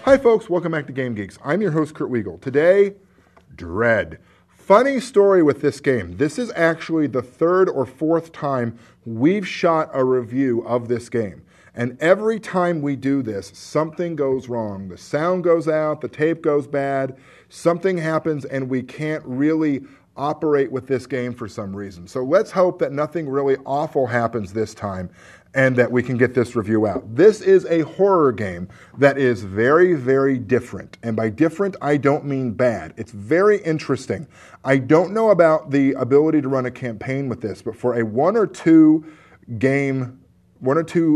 Hi folks, welcome back to Game Geeks. I'm your host Kurt Wiegel. Today, Dread. Funny story with this game. This is actually the third or fourth time we've shot a review of this game. And every time we do this, something goes wrong. The sound goes out, the tape goes bad, something happens, and we can't really operate with this game for some reason. So let's hope that nothing really awful happens this time and that we can get this review out. This is a horror game that is very, very different. And by different, I don't mean bad. It's very interesting. I don't know about the ability to run a campaign with this, but for a one or two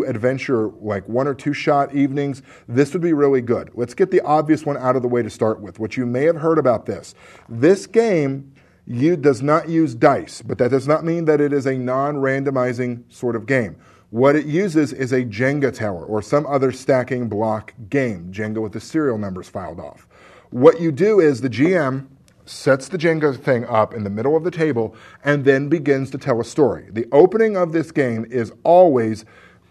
adventure, like one or two shot evenings, this would be really good. Let's get the obvious one out of the way to start with, which you may have heard about this. This game does not use dice, but that does not mean that it is a non-randomizing sort of game. What it uses is a Jenga tower or some other stacking block game, Jenga with the serial numbers filed off. What you do is the GM sets the Jenga thing up in the middle of the table and then begins to tell a story. The opening of this game is always,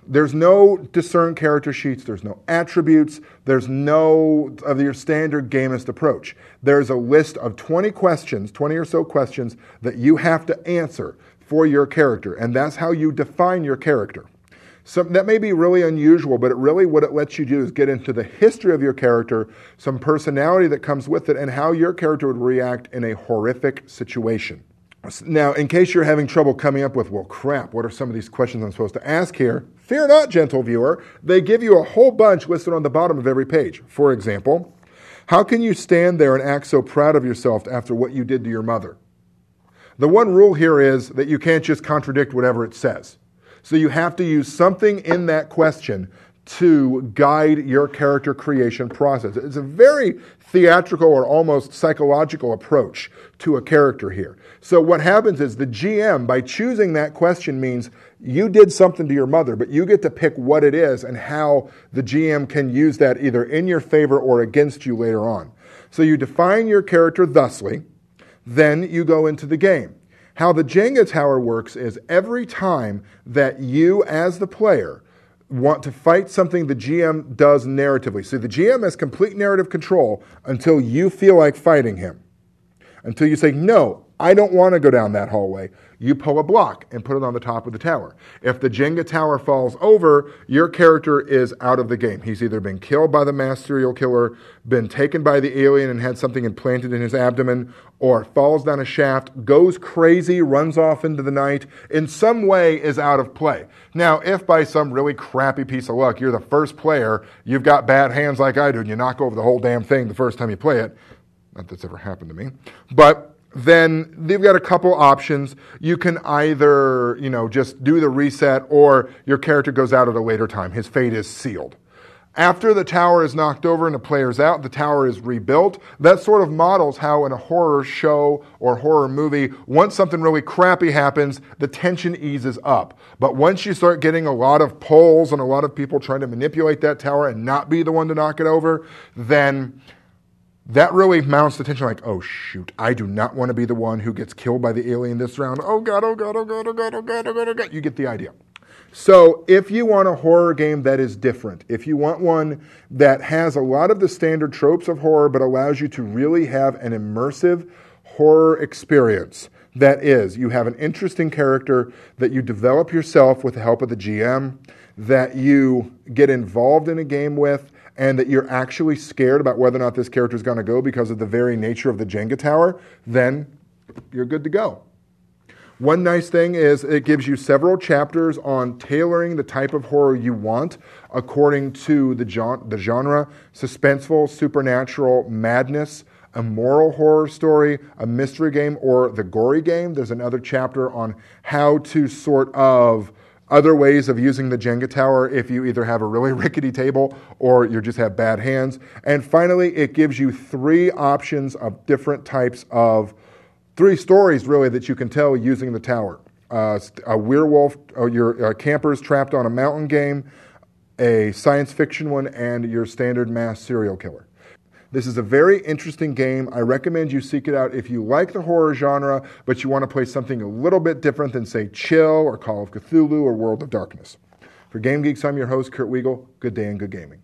there's no discern character sheets, there's no attributes, there's no of your standard gamist approach. There's a list of 20 or so questions that you have to answer for your character, and that's how you define your character. So that may be really unusual, but what it lets you do is get into the history of your character, some personality that comes with it, and how your character would react in a horrific situation. Now, in case you're having trouble coming up with, well, crap, what are some of these questions I'm supposed to ask here? Fear not, gentle viewer. They give you a whole bunch listed on the bottom of every page. For example, how can you stand there and act so proud of yourself after what you did to your mother? The one rule here is that you can't just contradict whatever it says. So you have to use something in that question to guide your character creation process. It's a very theatrical or almost psychological approach to a character here. So what happens is the GM, by choosing that question, means you did something to your mother, but you get to pick what it is and how the GM can use that either in your favor or against you later on. So you define your character thusly, then you go into the game. How the Jenga tower works is every time that you, as the player, want to fight something the GM does narratively. So the GM has complete narrative control until you feel like fighting him. Until you say, no, I don't want to go down that hallway. You pull a block and put it on the top of the tower. If the Jenga tower falls over, your character is out of the game. He's either been killed by the mass serial killer, been taken by the alien and had something implanted in his abdomen, or falls down a shaft, goes crazy, runs off into the night, in some way is out of play. Now, if by some really crappy piece of luck, you're the first player, you've got bad hands like I do, and you knock over the whole damn thing the first time you play it, not that's ever happened to me, but then they've got a couple options. You can either, just do the reset, or your character goes out at a later time. His fate is sealed. After the tower is knocked over and the player's out, the tower is rebuilt. That sort of models how in a horror show or horror movie, once something really crappy happens, the tension eases up. But once you start getting a lot of pulls and a lot of people trying to manipulate that tower and not be the one to knock it over, then that really mounts the tension, like, oh shoot, I do not want to be the one who gets killed by the alien this round. Oh God, oh God, oh God, oh God, oh God, oh God, oh God. You get the idea. So if you want a horror game that is different, if you want one that has a lot of the standard tropes of horror but allows you to really have an immersive horror experience, that is, you have an interesting character that you develop yourself with the help of the GM, that you get involved in a game with, and that you're actually scared about whether or not this character is going to go because of the very nature of the Jenga tower, then you're good to go. One nice thing is it gives you several chapters on tailoring the type of horror you want according to the genre, suspenseful, supernatural, madness, a moral horror story, a mystery game, or the gory game. There's another chapter on how to sort of other ways of using the Jenga tower if you either have a really rickety table or you just have bad hands. And finally, it gives you three options of different types of, three stories really that you can tell using the tower. A werewolf, or your campers trapped on a mountain game, a science fiction one, and your standard mass serial killer. This is a very interesting game. I recommend you seek it out if you like the horror genre, but you want to play something a little bit different than, say, Chill or Call of Cthulhu or World of Darkness. For Game Geeks, I'm your host, Kurt Wiegel. Good day and good gaming.